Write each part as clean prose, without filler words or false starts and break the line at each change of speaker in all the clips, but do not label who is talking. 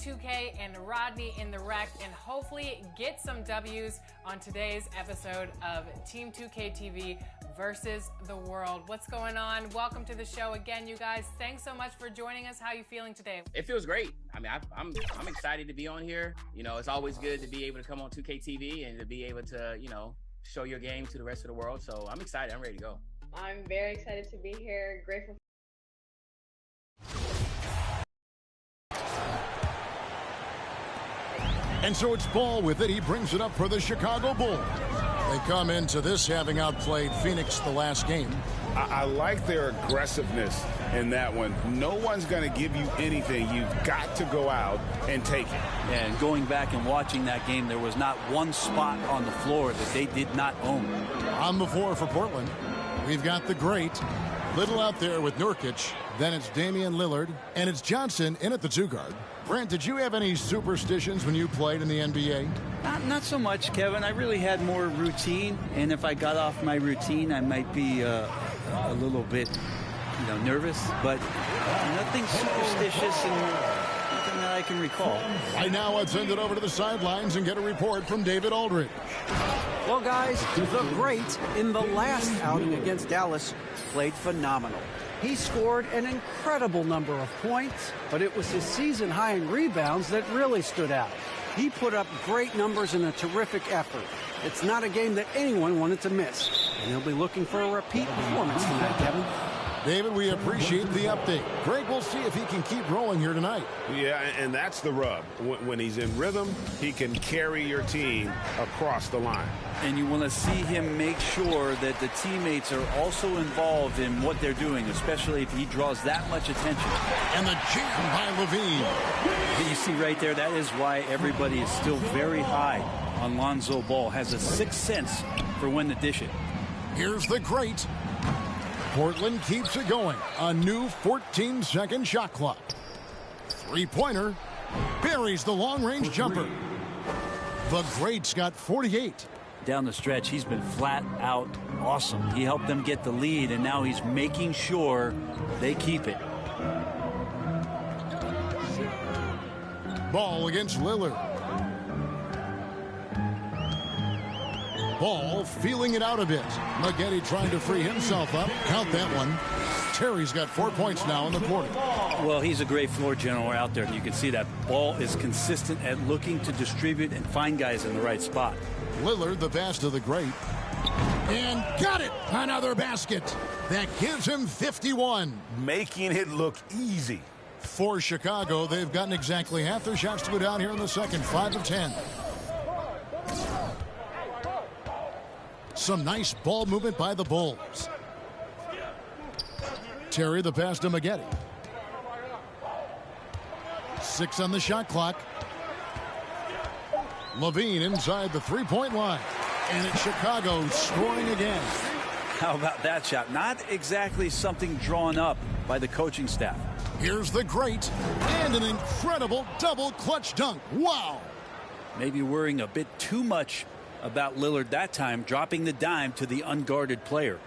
2K and Rodney in the Rec, and hopefully get some W's on today's episode of Team 2K TV versus the world. What's going on? Welcome to the show again, you guys. Thanks so much for joining us. How are you feeling today?
It feels great. I mean, I'm excited to be on here. You know, it's always good to be able to come on 2K TV and to be able to, you know, show your game to the rest of the world. So I'm excited. I'm ready to go.
I'm very excited to be here. Grateful.
And so it's Ball with it. He brings it up for the Chicago Bulls. They come into this having outplayed Phoenix the last game.
I like their aggressiveness in that one. No one's going to give you anything. You've got to go out and take it.
And going back and watching that game, there was not one spot on the floor that they did not own.
On the floor for Portland, we've got the great Little out there with Nurkic. Then it's Damian Lillard, and it's Johnson in at the two guard. Brent, did you have any superstitions when you played in the NBA?
Not so much, Kevin. I really had more routine, and if I got off my routine, I might be a little bit, nervous. But nothing superstitious and nothing that I can recall.
Right now, let's send it over to the sidelines and get a report from David Aldridge.
Well, guys, the great in the last outing against Dallas played phenomenal. He scored an incredible number of points, but it was his season high in rebounds that really stood out. He put up great numbers in a terrific effort. It's not a game that anyone wanted to miss, and he'll be looking for a repeat performance tonight, Kevin.
David, we appreciate the update. Greg, we'll see if he can keep rolling here tonight.
Yeah, and that's the rub. When he's in rhythm, he can carry your team across the line.
And you want to see him make sure that the teammates are also involved in what they're doing, especially if he draws that much attention.
And the jam by Levine.
You see right there, that is why everybody is still very high on Lonzo Ball. Has a sixth sense for when to dish it.
Here's the great. Portland keeps it going. A new 14-second shot clock. Three-pointer. Buries the long-range jumper. The great's got 48.
Down the stretch, he's been flat out awesome. He helped them get the lead, and now he's making sure they keep it.
Ball against Lillard. Ball feeling it out a bit. Maggette trying to free himself up. Count that one. Terry's got 4 points now in the quarter.
Well, he's a great floor general out there. You can see that Ball is consistent at looking to distribute and find guys in the right spot.
Lillard, the best of the great. And got it! Another basket. That gives him 51.
Making it look easy.
For Chicago, they've gotten exactly half their shots to go down here in the second. 5 of 10. Some nice ball movement by the Bulls. Terry, the pass to Maggette. 6 on the shot clock. Levine inside the three-point line. And it's Chicago scoring again.
How about that shot? Not exactly something drawn up by the coaching staff.
Here's the great. And an incredible double clutch dunk. Wow. Maybe
worrying a bit too much about Lillard that time, dropping the dime to the unguarded player.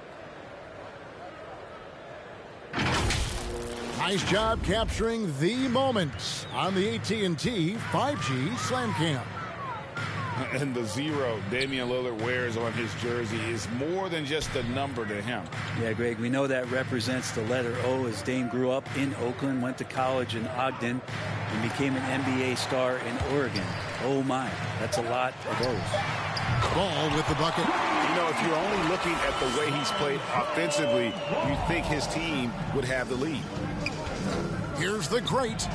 Nice job capturing the moments on the AT&T 5G Slam Cam.
And the 0 Damian Lillard wears on his jersey is more than just a number to him.
Yeah, Greg, we know that represents the letter O, as Dame grew up in Oakland, went to college in Ogden, and became an NBA star in Oregon. Oh, my. That's a lot of O's.
Ball with the bucket.
You know, if you're only looking at the way he's played offensively, you think his team would have the lead.
Here's the great.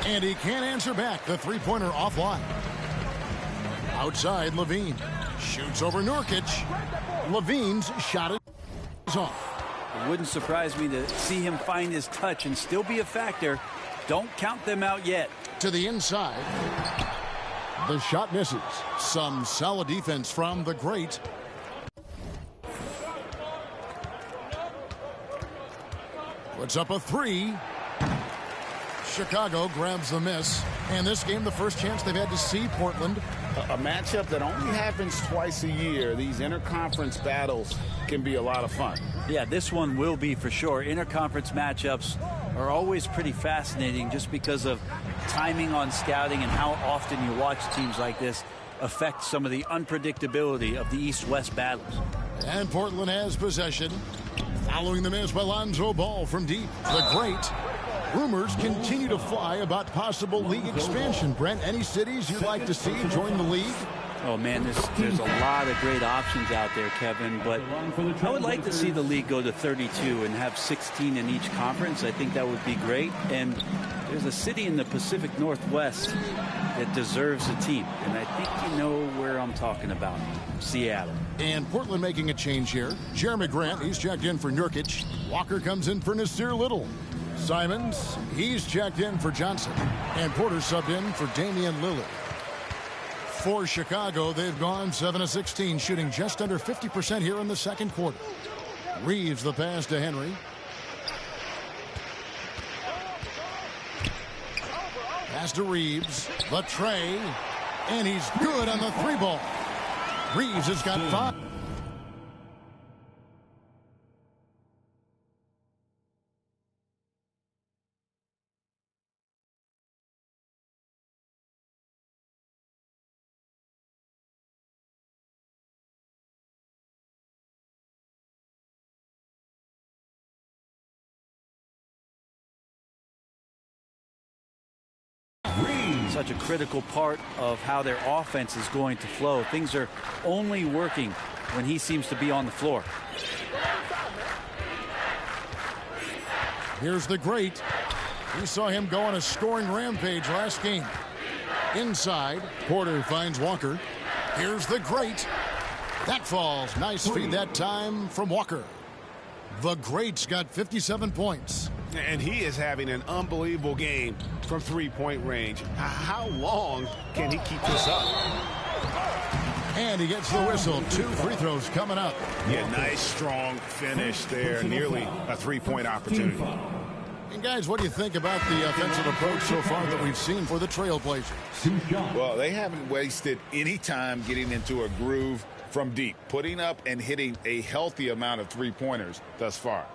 And he can't answer back. The three-pointer offline. Outside, Levine. Shoots over Nurkic. Levine's shot is off.
It wouldn't surprise me to see him find his touch and still be a factor. Don't count them out yet.
To the inside. The shot misses. Some solid defense from the great. Puts up a three. Chicago grabs the miss. And this game, the first chance they've had to see Portland.
A matchup that only happens twice a year. These interconference battles can be a lot of fun.
Yeah, this one will be for sure. Interconference matchups are always pretty fascinating just because of timing on scouting and how often you watch teams like this affect some of the unpredictability of the East-West battles.
And Portland has possession. Following the miss by Lonzo Ball from deep. The great. Rumors continue to fly about possible league expansion. Brent, any cities you'd like to see join the league?
Oh, man, there's a lot of great options out there, Kevin, but I would like to see the league go to 32 and have 16 in each conference. I think that would be great. And there's a city in the Pacific Northwest that deserves a team, and I think you know where I'm talking about. Seattle.
And Portland making a change here. Jeremy Grant, he's checked in for Nurkic. Walker comes in for Nasir Little. Simons, he's checked in for Johnson. And Porter subbed in for Damian Lillard. For Chicago, they've gone 7 of 16, shooting just under 50% here in the second quarter. Reeves the pass to Henry. Pass to Reeves. The tray. And he's good on the three ball. Reeves has got 5.
Such a critical part of how their offense is going to flow. Things are only working when he seems to be on the floor.
Here's the great. We saw him go on a scoring rampage last game. Inside, Porter finds Walker. Here's the great. That falls. Nice feed that time from Walker. The great's got 57 points.
And he is having an unbelievable game from three-point range. How long can he keep this up?
And he gets the whistle. 2 free throws coming up.
Yeah, nice, strong finish there. Nearly a three-point opportunity.
And guys, what do you think about the offensive approach so far that we've seen for the Trailblazers?
Well, they haven't wasted any time getting into a groove from deep, putting up and hitting a healthy amount of three-pointers thus far.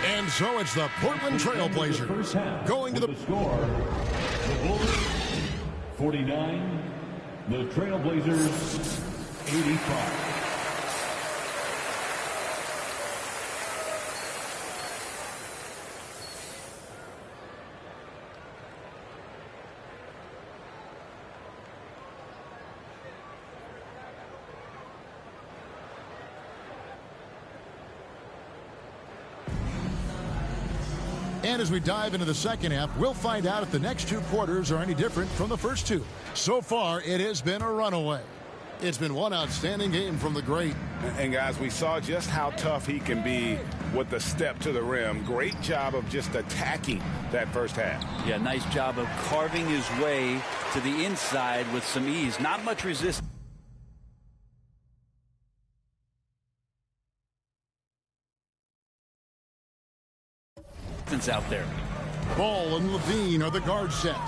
And so it's the Portland Trailblazers going to the
score. The Bulls 49, the Trailblazers 85.
And as we dive into the second half, we'll find out if the next 2 quarters are any different from the first 2. So far, it has been a runaway. It's been one outstanding game from the great.
And guys, we saw just how tough he can be with the step to the rim. Great job of just attacking that first half.
Yeah, nice job of carving his way to the inside with some ease. Not much resistance. Out there.
Ball and Levine are the guard set.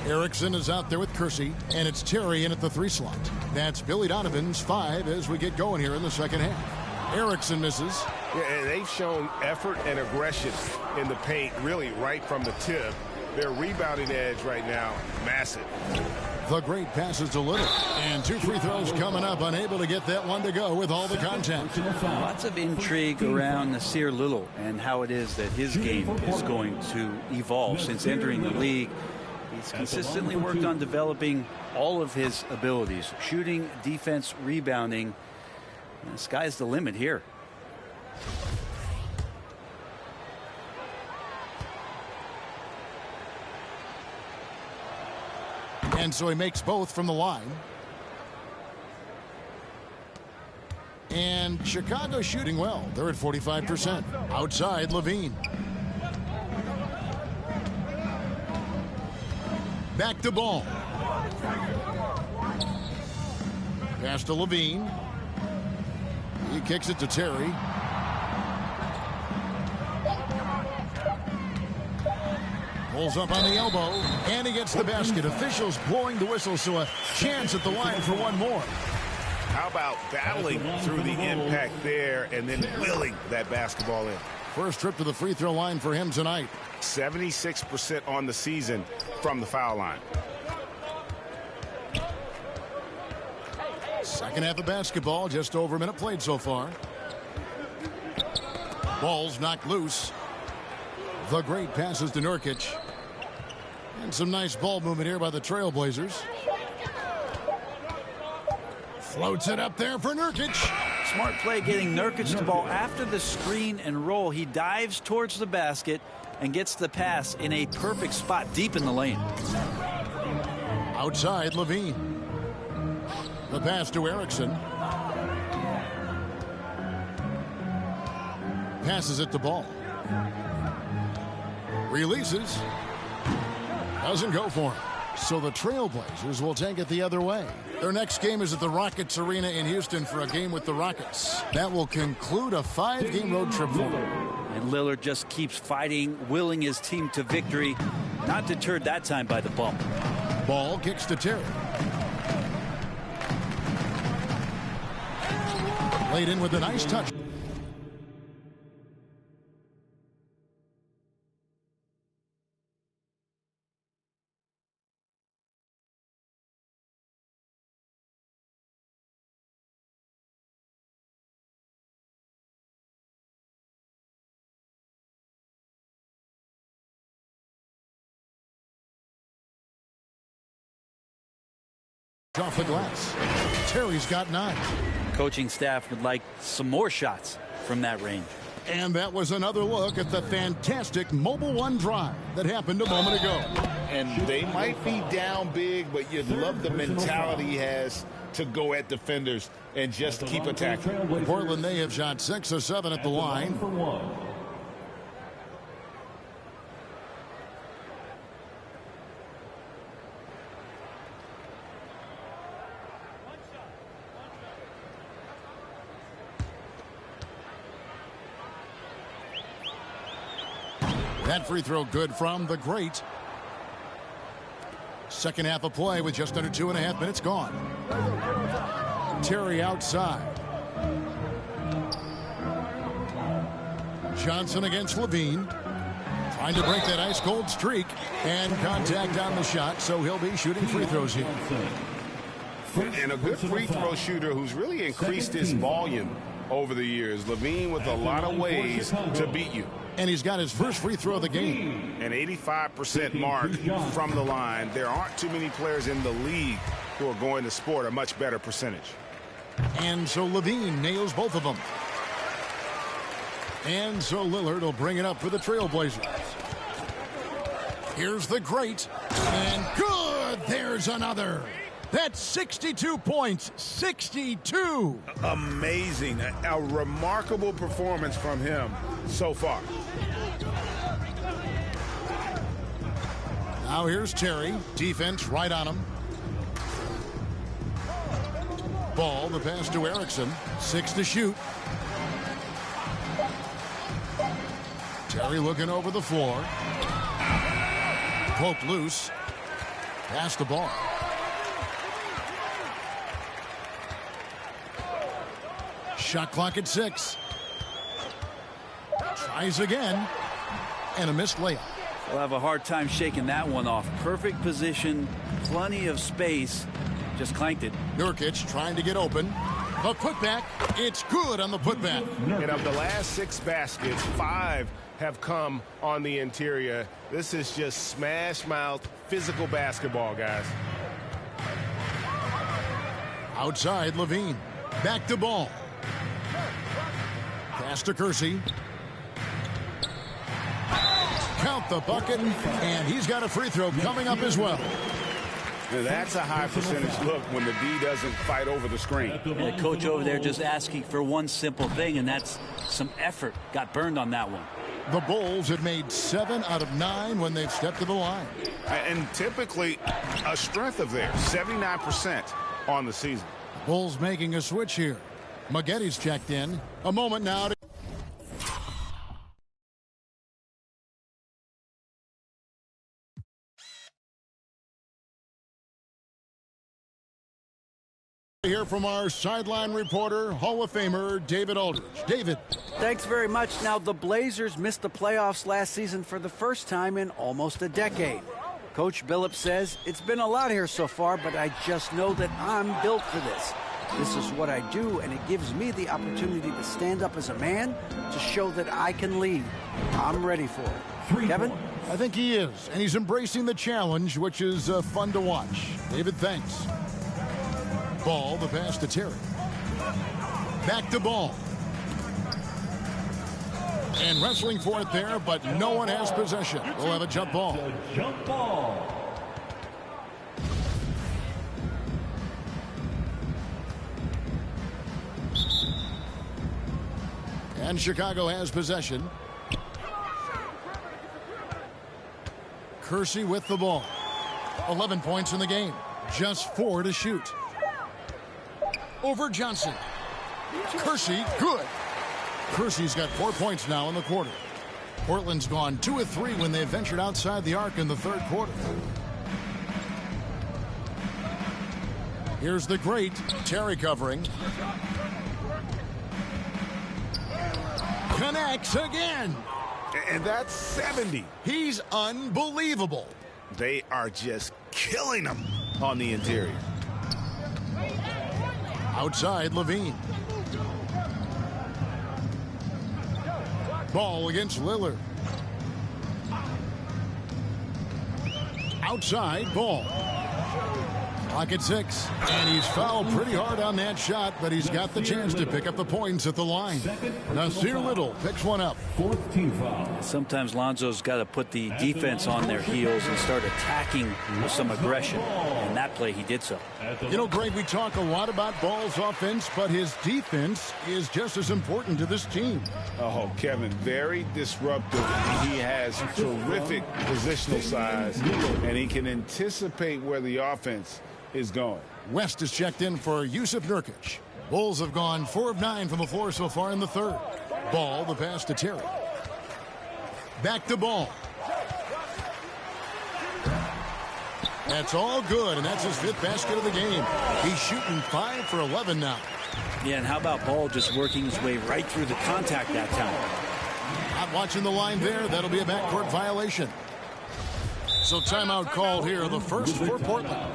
Erickson is out there with Kersey, and it's Terry in at the 3 slot. That's Billy Donovan's 5 as we get going here in the second half. Erickson misses.
Yeah, and they've shown effort and aggression in the paint, really right from the tip. Their rebounding edge right now, massive.
The great passes to Little. And 2 free throws coming up, unable to get that one to go with all the contact.
Lots of intrigue around Nasir Little and how it is that his game is going to evolve since entering the league. He's consistently worked on developing all of his abilities. Shooting, defense, rebounding. And the sky's the limit here.
And so he makes both from the line. And Chicago shooting well. They're at 45%. Outside, Levine. Back to Ball. Pass to Levine. He kicks it to Terry. Pulls up on the elbow, and he gets the basket. Officials blowing the whistle, so a chance at the line for one more.
How about battling through the impact there and then willing that basketball in?
First trip to the free throw line for him tonight.
76% on the season from the foul line.
Second half of basketball, just over a minute played so far. Ball's knocked loose. The great passes to Nurkic. And some nice ball movement here by the Trailblazers. Floats it up there for Nurkic.
Smart play getting Nurkic the ball after the screen and roll. He dives towards the basket and gets the pass in a perfect spot deep in the lane.
Outside, Levine. The pass to Erickson. Passes it to Ball. Releases. Doesn't go for him. So the Trailblazers will take it the other way. Their next game is at the Rockets Arena in Houston for a game with the Rockets. That will conclude a 5-game road trip for them.
And Lillard just keeps fighting, willing his team to victory. Not deterred that time by the bump.
Ball kicks to Terry. Laid in with a nice touch. Off the glass. Terry's got 9.
Coaching staff would like some more shots from that range.
And that was another look at the fantastic Mobile One drive that happened a moment ago.
And they might be down big, but you'd love the mentality he has to go at defenders and just keep attacking.
Portland, they have shot 6 of 7 at the line. That free throw good from the great. Second half of play with just under 2.5 minutes gone. Terry outside. Johnson against Levine. Trying to break that ice cold streak. And contact on the shot, so he'll be shooting free throws here.
And a good free throw shooter who's really increased his volume over the years. Levine with a lot of ways to beat you.
And he's got his first free throw of the game.
An 85% mark from the line. There aren't too many players in the league who are going to sport a much better percentage.
And so Levine nails both of them. And so Lillard will bring it up for the Trailblazers. Here's the great. And good. There's another. That's 62 points. 62.
Amazing. A remarkable performance from him so far.
Now here's Terry. Defense right on him. Ball, the pass to Erickson. 6 to shoot. Terry looking over the floor. Poked loose. Pass the ball. Shot clock at 6. Tries again. And a missed layup.
We'll have a hard time shaking that one off. Perfect position, plenty of space. Just clanked it.
Nurkic trying to get open. A putback. It's good on the putback.
And of the last 6 baskets, 5 have come on the interior. This is just smash mouth physical basketball, guys.
Outside, Levine. Back to Ball. Pass to Kersey. Count the bucket, and he's got a free throw coming up as well.
Now that's a high percentage look when the D doesn't fight over the screen.
And the coach over there just asking for one simple thing, and that's some effort. Got burned on that one.
The Bulls have made 7 out of 9 when they've stepped to the line.
And typically a strength of theirs, 79% on the season.
Bulls making a switch here. Maggotti's checked in. A moment now to hear from our sideline reporter, Hall of Famer David Aldridge. David.
Thanks very much. Now, the Blazers missed the playoffs last season for the first time in almost a decade. Coach Billups says, it's been a lot here so far, but I just know that I'm built for this. This is what I do, and it gives me the opportunity to stand up as a man to show that I can lead. I'm ready for it. Kevin?
I think he is, and he's embracing the challenge, which is fun to watch. David, thanks. Ball, the pass to Terry. Back to Ball. And wrestling for it there, but no one has possession. We'll have a jump ball.
Jump ball.
And Chicago has possession. Kersey with the ball. 11 points in the game. Just 4 to shoot. Over Johnson. Kersey, good. Kersey's got 4 points now in the quarter. Portland's gone 2 of 3 when they ventured outside the arc in the third quarter. Here's the great Terry covering. Connects again.
And that's 70.
He's unbelievable.
They are just killing them on the interior.
Outside, Levine. Ball against Lillard. Outside, Ball. Clock at 6. And he's fouled pretty hard on that shot, but he's got the chance to pick up the points at the line. Nasir Little picks one up.
4th team foul.
Sometimes Lonzo's got to put the defense on their heels and start attacking with some aggression. And that play, he did so.
You know, Greg, we talk a lot about Ball's offense, but his defense is just as important to this team.
Oh, Kevin, very disruptive. He has terrific positional size, and he can anticipate where the offense is going.
West is checked in for Yusuf Nurkic. Bulls have gone 4 of 9 from the floor so far in the third. Ball, the pass to Terry. Back to Ball. That's all good, and that's his 5th basket of the game. He's shooting 5 for 11 now.
Yeah, and how about Ball just working his way right through the contact that time?
Not watching the line there. That'll be a backcourt violation. So timeout called here, the first for Portland.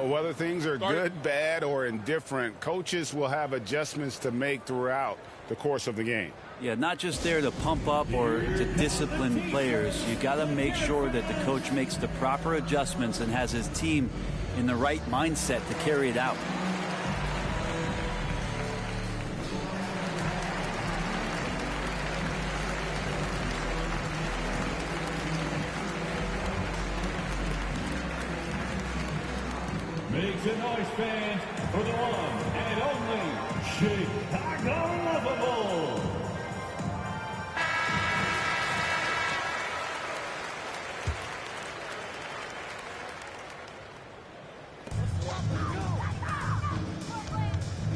Whether things are good, bad, or indifferent, coaches will have adjustments to make throughout the course of the game.
Yeah, not just there to pump up or to discipline players. You got to make sure that the coach makes the proper adjustments and has his team in the right mindset to carry it out.
Make some noise, fans, for the one and only Chicago Lovable.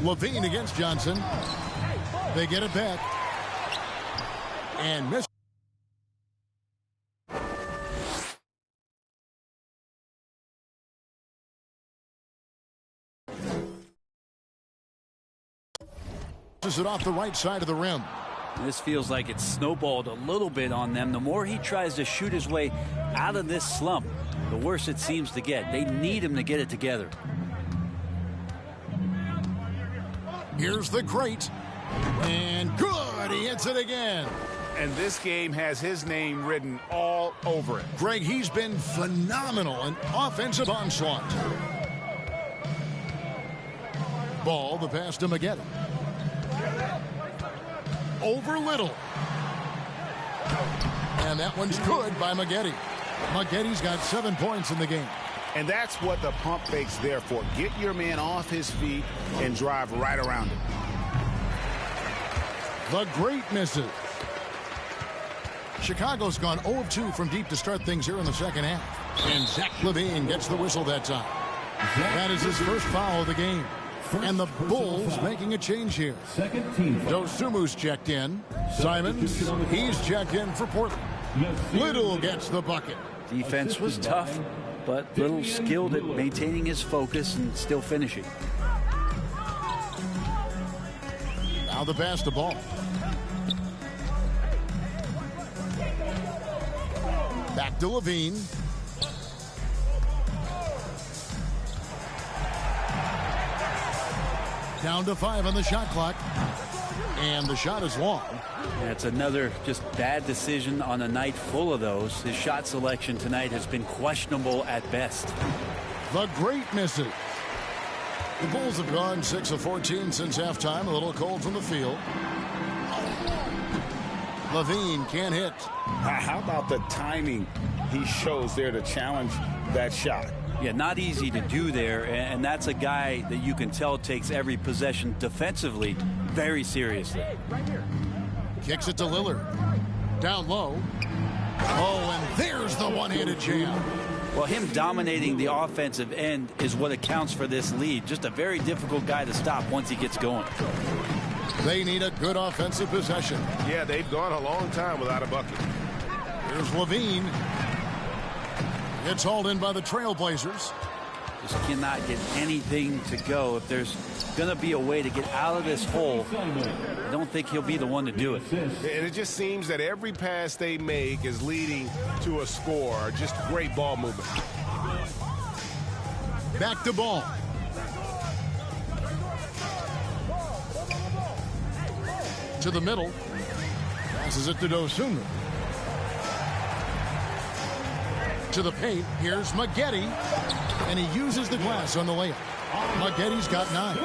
Levine against Johnson. They get it back. And miss. It off the right side of the rim.
This feels like it's snowballed a little bit on them. The more he tries to shoot his way out of this slump, the worse it seems to get. They need him to get it together.
Here's the great. And good. He hits it again.
And this game has his name written all over it.
Greg, he's been phenomenal in offensive onslaught. Ball, the pass to Maggotty. Over Little. And that one's good by Maggotty. Maggotty's got 7 points in the game.
And that's what the pump fake's there for. Get your man off his feet and drive right around him.
The great misses. Chicago's gone 0 of 2 from deep to start things here in the second half. And Zach LaVine gets the whistle that time. That is his first foul of the game. And the Bulls making a change here. Dosumu's checked in. Simons, he's checked in for Portland. Little gets the bucket.
Defense was tough, but Little skilled at maintaining his focus and still finishing.
Now the pass to Ball. Back to LaVine. Down to 5 on the shot clock. And the shot is long.
That's another just bad decision on a night full of those. His shot selection tonight has been questionable at best.
The great misses. The Bulls have gone 6 of 14 since halftime. A little cold from the field. LaVine can't hit.
How about the timing he shows there to challenge that shot?
Yeah, not easy to do there, and that's a guy that you can tell takes every possession defensively very seriously.
Kicks it to Lillard. Down low. Oh, and there's the one-handed jam.
Well, him dominating the offensive end is what accounts for this lead. Just a very difficult guy to stop once he gets going.
They need a good offensive possession.
Yeah, they've gone a long time without a bucket.
Here's LaVine. It's hauled in by the Trailblazers.
Just cannot get anything to go. If there's going to be a way to get out of this hole, I don't think he'll be the one to do it.
And it just seems that every pass they make is leading to a score. Just great ball movement.
Back to Ball. To the middle. Passes it to Dosunmu. To the paint. Here's Maggette. And he uses the glass on the layup. Maggetti's got 9.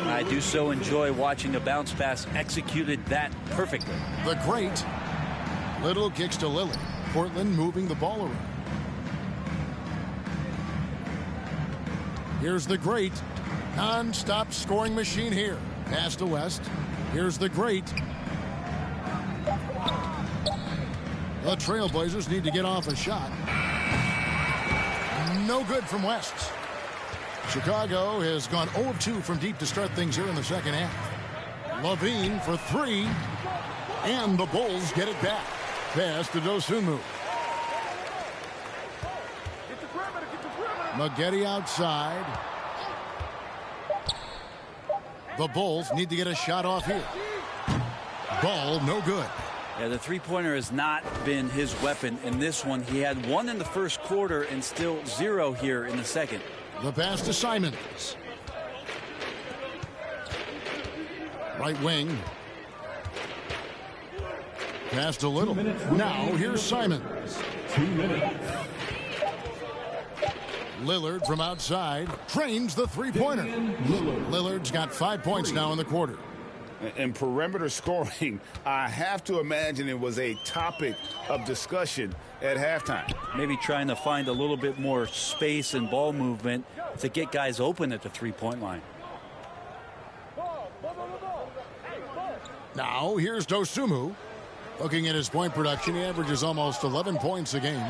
I do so enjoy watching a bounce pass executed that perfectly.
The great. Little kicks to Lillard. Portland moving the ball around. Here's the great. Non-stop scoring machine here. Pass to West. Here's the great. The Trailblazers need to get off a shot. No good from West. Chicago has gone 0 of 2 from deep to start things here in the second half. LaVine for 3. And the Bulls get it back. Pass to Dosunmu. Maggette outside. The Bulls need to get a shot off here. Ball no good.
Yeah, the three-pointer has not been his weapon in this one. He had 1 in the first quarter and still 0 here in the second.
The pass to Simons. Right wing. Pass to Little. Now here's Simons.
2 minutes.
Lillard from outside trains the three-pointer. Lillard's got 5 points now in the quarter.
And perimeter scoring, I have to imagine it was a topic of discussion at halftime.
Maybe trying to find a little bit more space and ball movement to get guys open at the three-point line.
Now here's Dosunmu. Looking at his point production, he averages almost 11 points a game.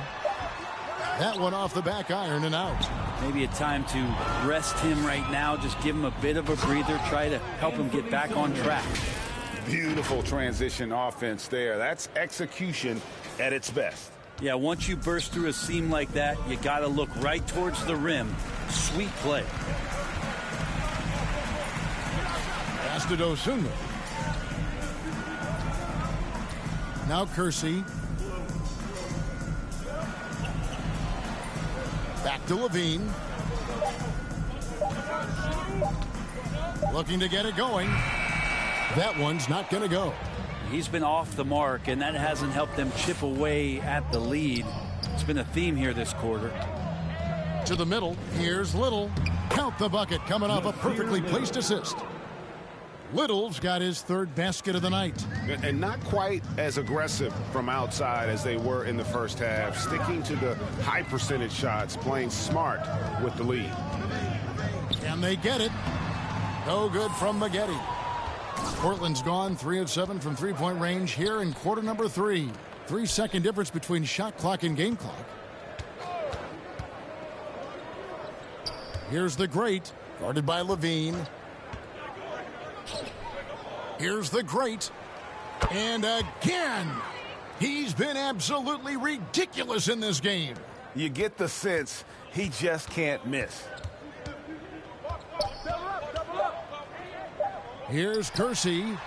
That one off the back iron and out.
Maybe a time to rest him right now. Just give him a bit of a breather. Try to help him get back on track.
Beautiful transition offense there. That's execution at its best.
Yeah, once you burst through a seam like that, you got to look right towards the rim. Sweet play.
Pass to Dosunmu. Now Kersey. Back to LaVine. Looking to get it going. That one's not going to go.
He's been off the mark, and that hasn't helped them chip away at the lead. It's been a theme here this quarter.
To the middle. Here's Little. Count the bucket coming off a perfectly placed assist. Little's got his third basket of the night.
And not quite as aggressive from outside as they were in the first half, sticking to the high percentage shots, playing smart with the lead.
Can they get it? No good from Maggette. Portland's gone 3 of 7 from three-point range here in quarter number 3. 3-second difference between shot clock and game clock. Here's the great, guarded by Levine. Here's the great. And again, he's been absolutely ridiculous in this game.
You get the sense he just can't miss.
Here's Kersey.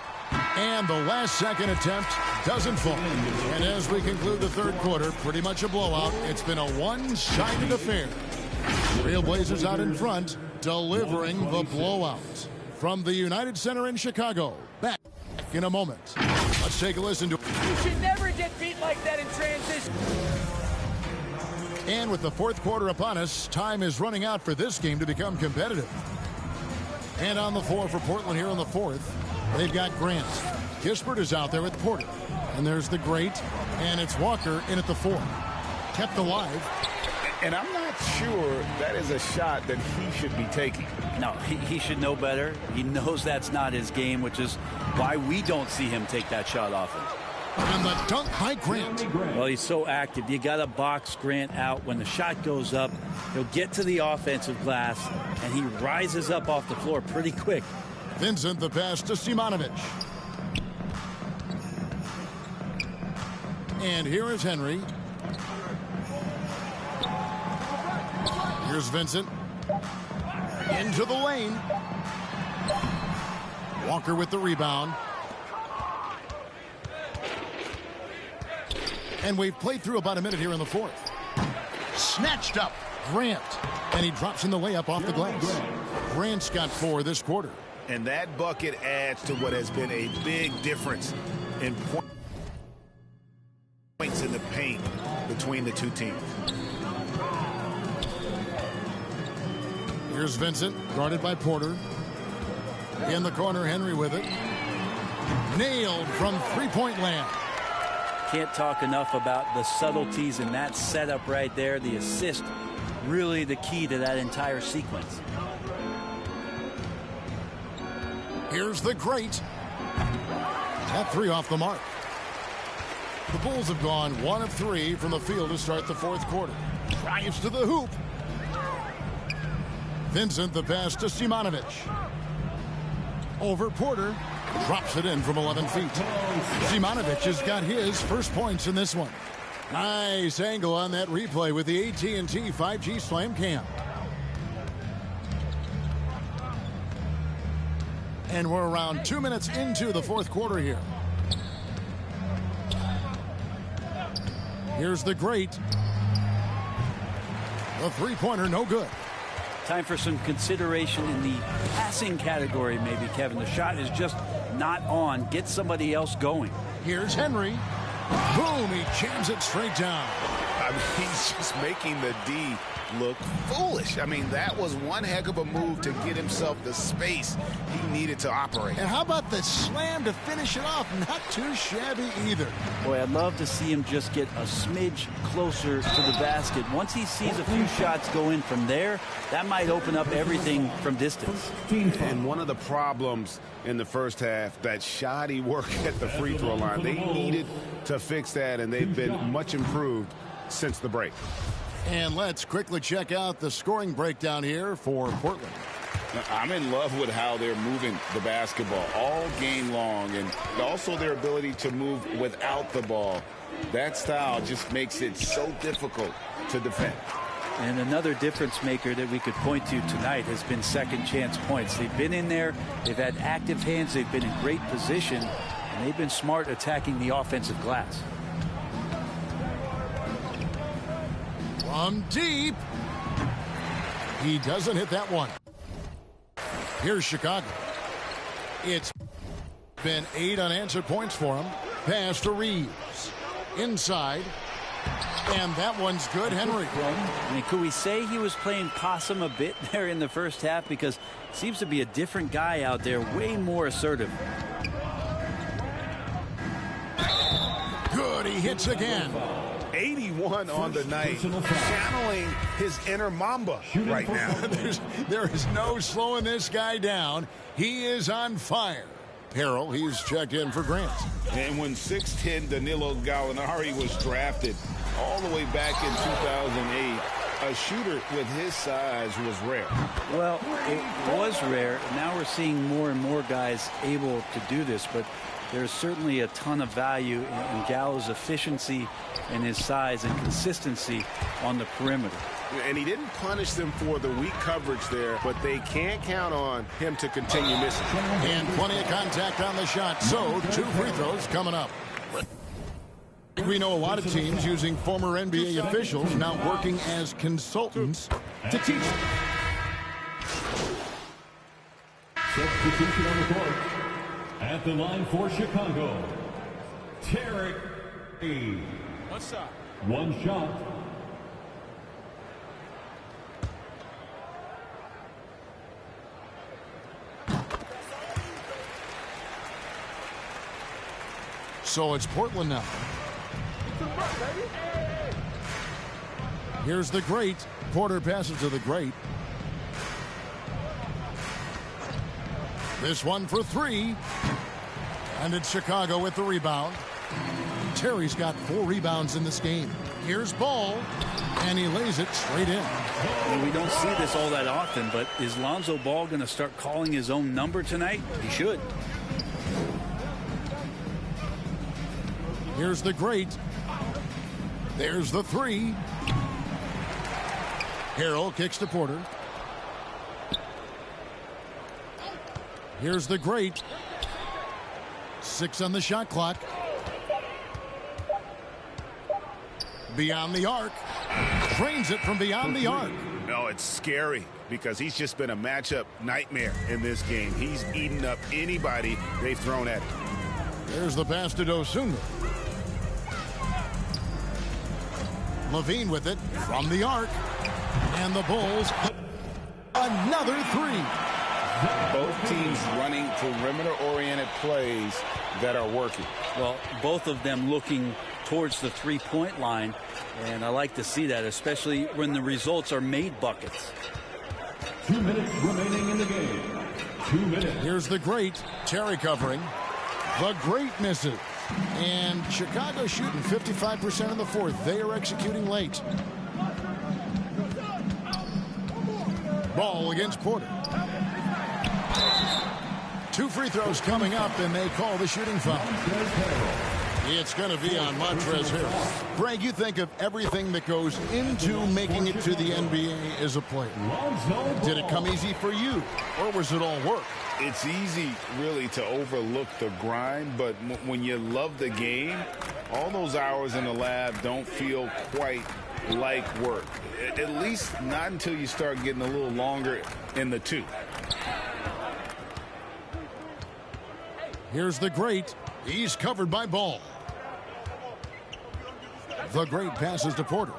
And the last second attempt doesn't fall. And as we conclude the third quarter, pretty much a blowout. It's been a one-sided affair. Trailblazers out in front, delivering the blowout. From the United Center in Chicago, back in a moment. Let's take a listen to...
You should never get beat like that in transition.
And with the fourth quarter upon us, time is running out for this game to become competitive. And on the floor for Portland here in the fourth, they've got Grant. Kispert is out there with Porter. And there's the great, and it's Walker in at the 4. Kept alive.
And I'm not sure that is a shot that he should be taking.
No, he should know better. He knows that's not his game, which is why we don't see him take that shot often.
And the dunk by Grant.
Well, he's so active. You got to box Grant out. When the shot goes up, he'll get to the offensive glass, and he rises up off the floor pretty quick.
Vincent, the pass to Simonovic. And here is Henry. Here's Vincent. Into the lane. Walker with the rebound. And we've played through about a minute here in the fourth. Snatched up. Grant. And he drops in the layup off the glass. Grant's got 4 this quarter.
And that bucket adds to what has been a big difference in points in the paint between the two teams.
Here's Vincent, guarded by Porter. In the corner, Henry with it. Nailed from three-point land.
Can't talk enough about the subtleties in that setup right there. The assist, really the key to that entire sequence.
Here's the great. That 3 off the mark. The Bulls have gone 1 of 3 from the field to start the fourth quarter. Drives to the hoop. Vincent, the pass to Simonovic. Over Porter. Drops it in from 11 feet. Simonovic has got his first points in this one. Nice angle on that replay with the AT&T 5G Slam Cam. And we're around 2 minutes into the fourth quarter here. Here's the great. The three-pointer, no good.
Time for some consideration in the passing category, maybe, Kevin. The shot is just not on. Get somebody else going.
Here's Henry. Boom, he jams it straight down.
I mean, he's just making the D look foolish. I mean, that was one heck of a move to get himself the space he needed to operate.
And how about the slam to finish it off? Not too shabby either.
Boy, I'd love to see him just get a smidge closer to the basket. Once he sees a few shots go in from there, that might open up everything from distance.
And one of the problems in the first half, that shoddy work at the free throw line. They needed to fix that, and they've been much improved since the break.
And let's quickly check out the scoring breakdown here for Portland.
I'm in love with how they're moving the basketball all game long, and also their ability to move without the ball. That style just makes it so difficult to defend.
And another difference maker that we could point to tonight has been second chance points. They've been in there, they've had active hands, they've been in great position, and they've been smart attacking the offensive glass.
From deep. He doesn't hit that one. Here's Chicago. It's been 8 unanswered points for him. Pass to Reeves. Inside. And that one's good, Henry.
I mean, could we say he was playing possum a bit there in the first half? Because it seems to be a different guy out there, way more assertive.
Good, he hits again.
81 on the night, channeling his inner Mamba right now.
There is no slowing this guy down. He is on fire. Harrell, he's checked in for Grant.
And when 6'10" Danilo Gallinari was drafted all the way back in 2008, a shooter with his size was rare.
Well, it was rare. Now we're seeing more and more guys able to do this, but there's certainly a ton of value in Gallo's efficiency and his size and consistency on the perimeter.
And he didn't punish them for the weak coverage there, but they can't count on him to continue missing.
And plenty of contact on the shot, so 2 free throws coming up. We know a lot of teams using former NBA officials now working as consultants to teach them.
Substitution on the court. At the line for Chicago, Tarek E.
What's up?
One shot.
So it's Portland now. Here's the great. Porter passes to the great. This one for 3. And it's Chicago with the rebound. Terry's got 4 rebounds in this game. Here's Ball, and he lays it straight in.
And we don't see this all that often, but is Lonzo Ball going to start calling his own number tonight? He should.
Here's the great. There's the 3. Harrell kicks to Porter. Here's the great. 6 on the shot clock. Beyond the arc. Drains it from beyond the arc.
No, it's scary because he's just been a matchup nightmare in this game. He's eaten up anybody they've thrown at him.
There's the pass to Dosunmu. Levine with it from the arc. And the Bulls, another 3.
Both teams running perimeter-oriented plays that are working.
Well, both of them looking towards the three-point line, and I like to see that, especially when the results are made buckets.
2 minutes remaining in the game. 2 minutes.
Here's the great. Terry covering. The great misses. And Chicago shooting 55% in the 4th. They are executing late. Ball against Porter. 2 free throws coming up, and they call the shooting foul. It's going to be on Montrezl Harrell. Greg, you think of everything that goes into making it to the NBA as a player. Did it come easy for you, or was it all work?
It's easy, really, to overlook the grind, but when you love the game, all those hours in the lab don't feel quite like work. At least not until you start getting a little longer in the tooth.
Here's the great. He's covered by Ball. The great passes to Porter.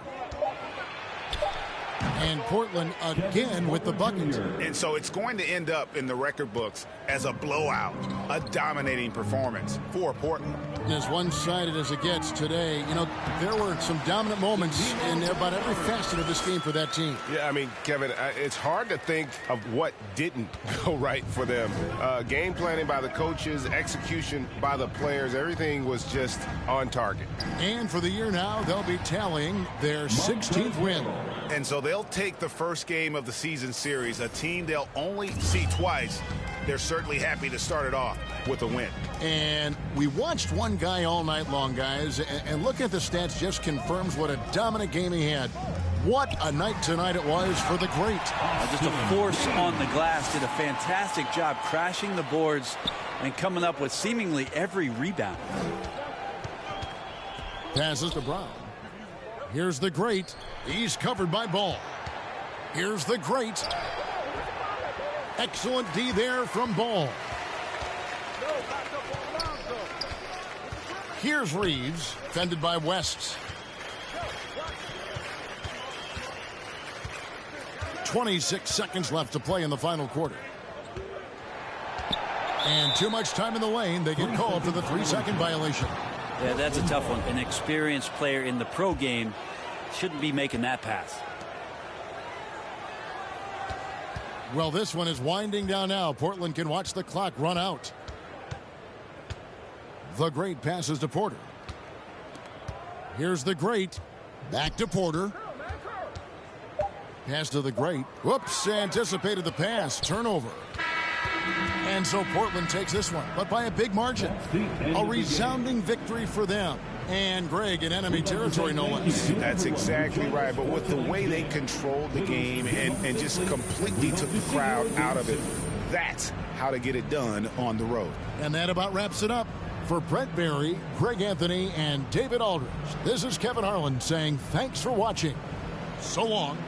And Portland again with the bucket.
And so it's going to end up in the record books as a blowout, a dominating performance for Portland.
As one-sided as it gets today, you know, there were some dominant moments in about every facet of this game for that team.
Yeah, I mean, Kevin, it's hard to think of what didn't go right for them. Game planning by the coaches, execution by the players, everything was just on target.
And for the year now, they'll be tallying their 16th win.
And so they'll take the first game of the season series, a team they'll only see twice. They're certainly happy to start it off with a win.
And we watched one guy all night long, guys, and looking at the stats just confirms what a dominant game he had. What a night tonight it was for the great.
Just a force on the glass. Did a fantastic job crashing the boards and coming up with seemingly every rebound.
Passes to Brown. Here's the great. He's covered by Ball. Here's the great. Excellent D there from Ball. Here's Reeves, fended by West. .26 seconds left to play in the final quarter. And too much time in the lane. They get called for the 3-second violation.
Yeah, that's a tough one. An experienced player in the pro game shouldn't be making that pass.
Well, this one is winding down now. Portland can watch the clock run out. The Great passes to Porter. Here's the Great. Back to Porter. Pass to the Great. Whoops, anticipated the pass. Turnover. And so Portland takes this one, but by a big margin. A resounding victory for them. And Greg in enemy territory, no less.
That's exactly right. But with the way they controlled the game and just completely took the crowd out of it, that's how to get it done on the road.
And that about wraps it up. For Brett Barry, Greg Anthony, and David Aldridge, this is Kevin Harlan saying thanks for watching. So long.